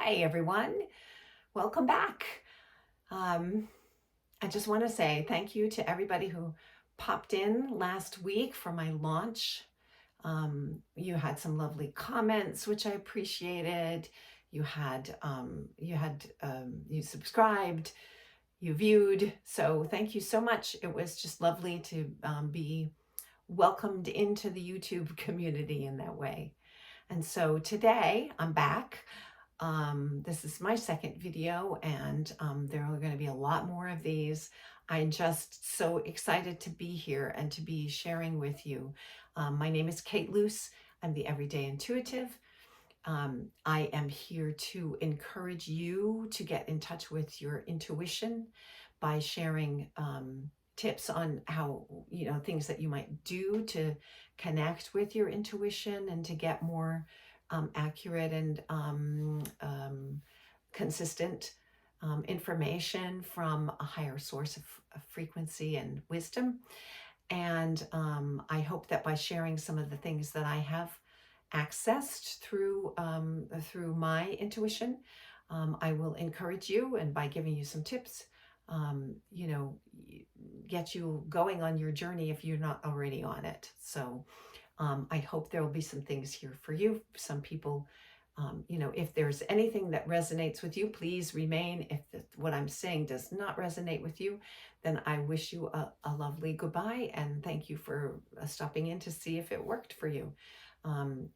Hi, everyone. Welcome back. Um, I just want to say thank you to everybody who popped in last week for my launch. You had some lovely comments, which I appreciated. You subscribed, you viewed. So thank you so much. It was just lovely to be welcomed into the YouTube community in that way. And so today I'm back. This is my second video, and there are going to be a lot more of these. I'm just so excited to be here and to be sharing with you. My name is Kate Luce. I'm the Everyday Intuitive. I am here to encourage you to get in touch with your intuition by sharing tips on how, things that you might do to connect with your intuition and to get more accurate and consistent information from a higher source of frequency and wisdom. And I hope that by sharing some of the things that I have accessed through my intuition, I will encourage you, and by giving you some tips, um, you know, get you going on your journey if you're not already on it. So I hope there will be some things here for you. Some people, if there's anything that resonates with you, please remain. If what I'm saying does not resonate with you, then I wish you a lovely goodbye and thank you for stopping in to see if it worked for you.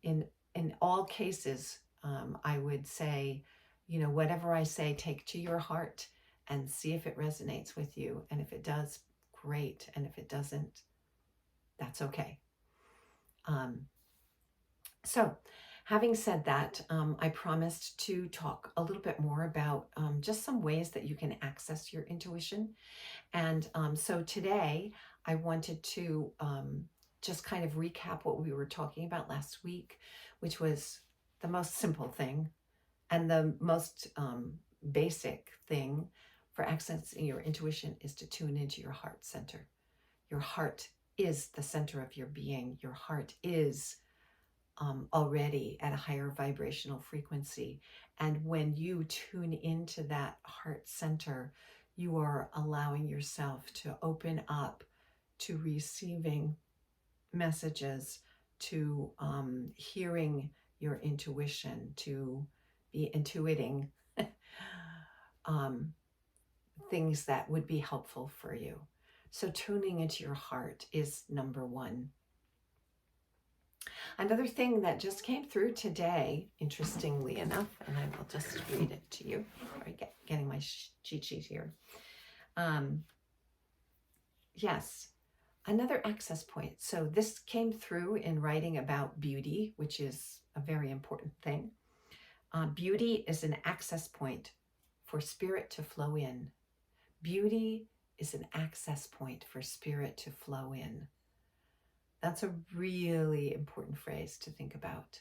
In all cases, I would say, whatever I say, take to your heart and see if it resonates with you. And if it does, great. And if it doesn't, that's okay. So, having said that, I promised to talk a little bit more about just some ways that you can access your intuition. And so today, I wanted to just kind of recap what we were talking about last week, which was the most simple thing and the most basic thing for accessing your intuition is to tune into your heart center. Your heart is the center of your being. Your heart is already at a higher vibrational frequency. And when you tune into that heart center, you are allowing yourself to open up to receiving messages, to hearing your intuition, to be intuiting things that would be helpful for you. So tuning into your heart is number one. Another thing that just came through today, interestingly enough, and I will just read it to you before I getting my cheat sheet here. Yes, another access point. So this came through in writing about beauty, which is a very important thing. Beauty is an access point for spirit to flow in. Beauty is an access point for spirit to flow in. That's a really important phrase to think about.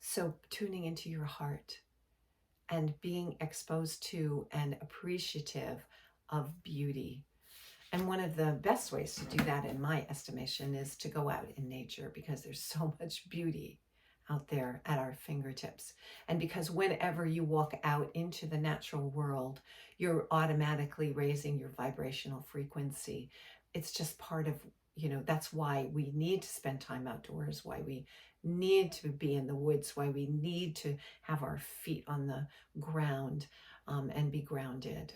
So tuning into your heart and being exposed to and appreciative of beauty. And one of the best ways to do that, in my estimation, is to go out in nature, because there's so much beauty out there at our fingertips. And because whenever you walk out into the natural world, you're automatically raising your vibrational frequency. It's just part of, that's why we need to spend time outdoors, why we need to be in the woods, why we need to have our feet on the ground and be grounded.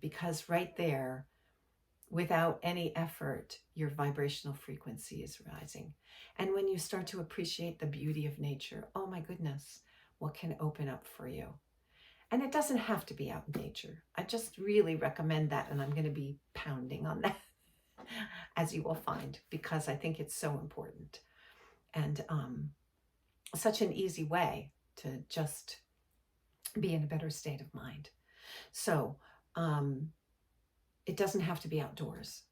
Because right there, without any effort, your vibrational frequency is rising. And when you start to appreciate the beauty of nature, oh my goodness, what can open up for you? And it doesn't have to be out in nature. I just really recommend that, and I'm going to be pounding on that, as you will find, because I think it's so important. And such an easy way to just be in a better state of mind. So it doesn't have to be outdoors.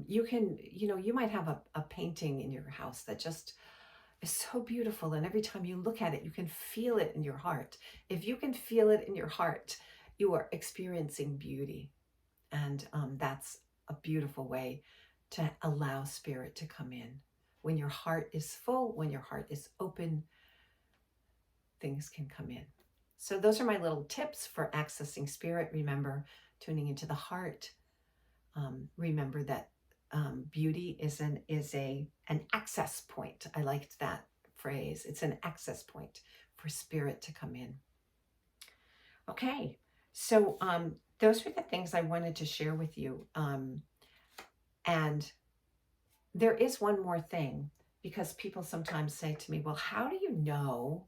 You can, you might have a painting in your house that just is so beautiful. And every time you look at it, you can feel it in your heart. If you can feel it in your heart, you are experiencing beauty. And that's a beautiful way to allow spirit to come in. When your heart is full, when your heart is open, things can come in. So those are my little tips for accessing spirit. Remember, tuning into the heart. Remember that beauty is an access point. I liked that phrase. It's an access point for spirit to come in. Okay, so those were the things I wanted to share with you. And there is one more thing, because people sometimes say to me, well, how do you know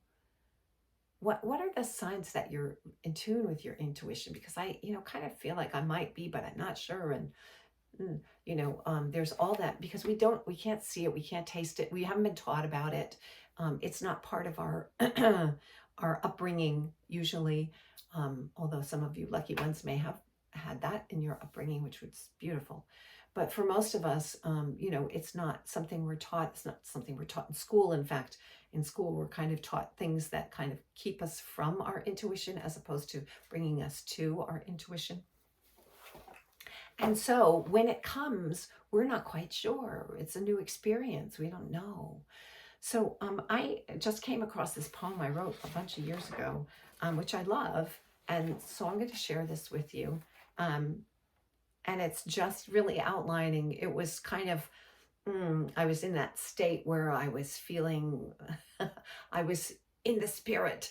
what are the signs that you're in tune with your intuition? Because I, kind of feel like I might be, but I'm not sure. And there's all that, because we can't see it, we can't taste it, we haven't been taught about it. It's not part of our our upbringing usually, although some of you lucky ones may have had that in your upbringing, which was beautiful. But for most of us, it's not something we're taught. It's not something we're taught in school. In fact, in school, we're kind of taught things that kind of keep us from our intuition as opposed to bringing us to our intuition. And so when it comes, we're not quite sure. It's a new experience. We don't know. So I just came across this poem I wrote a bunch of years ago, which I love. And so I'm going to share this with you. And it's just really outlining. It was kind of, I was in that state where I was feeling, I was in the spirit,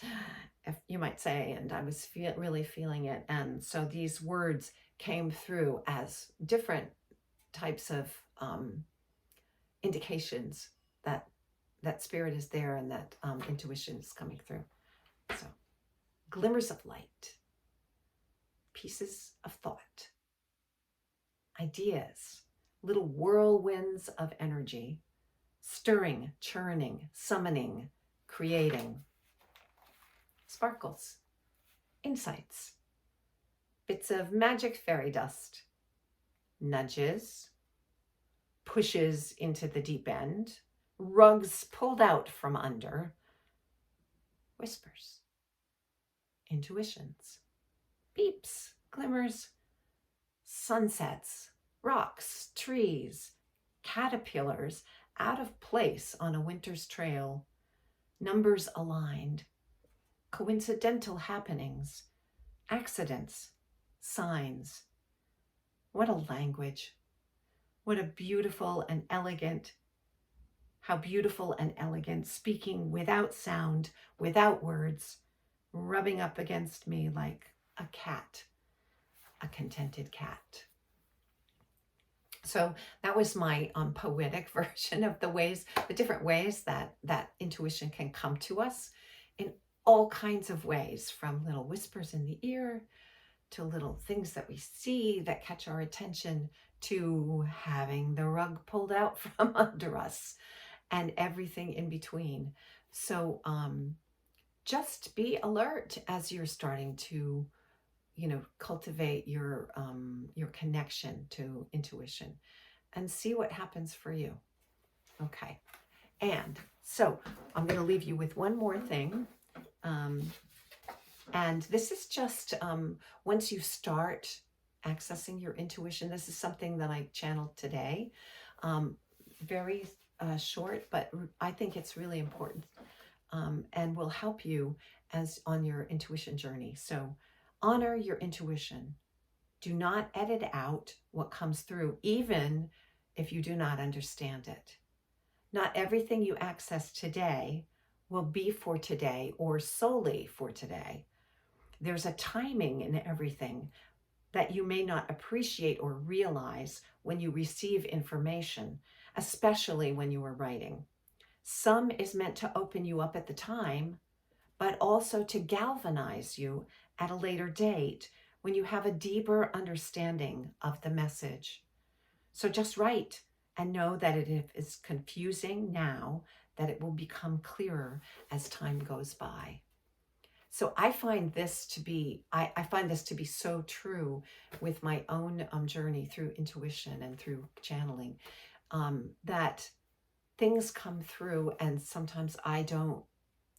if you might say, and I was really feeling it. And so these words came through as different types of indications that spirit is there and that intuition is coming through. So, glimmers of light, pieces of thought, ideas, little whirlwinds of energy, stirring, churning, summoning, creating, sparkles, insights, bits of magic fairy dust, nudges, pushes into the deep end, rugs pulled out from under, whispers, intuitions, beeps, glimmers, sunsets, rocks, trees, caterpillars out of place on a winter's trail, numbers aligned, coincidental happenings, accidents, signs. What a language. What a beautiful and elegant, how beautiful and elegant, speaking without sound, without words, rubbing up against me like a cat, a contented cat. So that was my poetic version of the different ways that intuition can come to us in all kinds of ways, from little whispers in the ear to little things that we see that catch our attention, to having the rug pulled out from under us and everything in between. So just be alert as you're starting to, cultivate your connection to intuition, and see what happens for you. Okay. And so I'm going to leave you with one more thing. And this is just, once you start accessing your intuition, this is something that I channeled today. Very short, but I think it's really important, and will help you as on your intuition journey. So honor your intuition. Do not edit out what comes through, even if you do not understand it. Not everything you access today will be for today or solely for today. There's a timing in everything that you may not appreciate or realize when you receive information, especially when you are writing. Some is meant to open you up at the time, but also to galvanize you at a later date when you have a deeper understanding of the message. So just write and know that it is confusing now, that it will become clearer as time goes by. So I find this to be, I find this to be so true with my own journey through intuition and through channeling, that things come through, and sometimes I don't,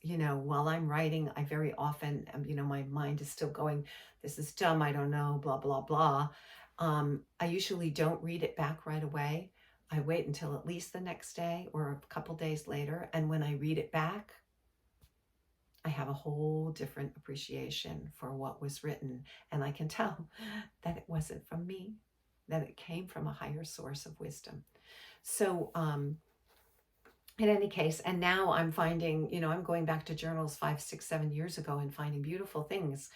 while I'm writing, I very often, my mind is still going, this is dumb, I don't know, blah, blah, blah. I usually don't read it back right away. I wait until at least the next day or a couple days later. And when I read it back, I have a whole different appreciation for what was written. And I can tell that it wasn't from me, that it came from a higher source of wisdom. So, in any case, and now I'm finding, I'm going back to journals 5, 6, 7 years ago and finding beautiful things,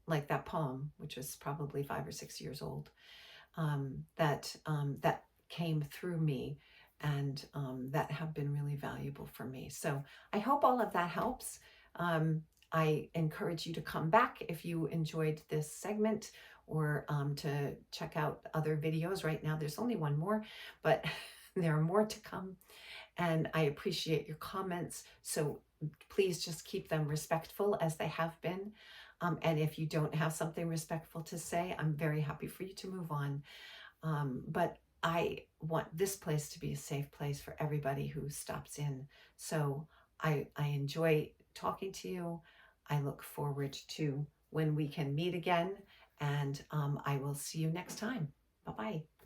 like that poem, which was probably 5 or 6 years old, that came through me, and that have been really valuable for me. So I hope all of that helps. I encourage you to come back if you enjoyed this segment, or to check out other videos. Right now, there's only one more, but there are more to come. And I appreciate your comments. So please just keep them respectful as they have been. And if you don't have something respectful to say, I'm very happy for you to move on. But I want this place to be a safe place for everybody who stops in. So I enjoy talking to you. I look forward to when we can meet again. And I will see you next time. Bye-bye.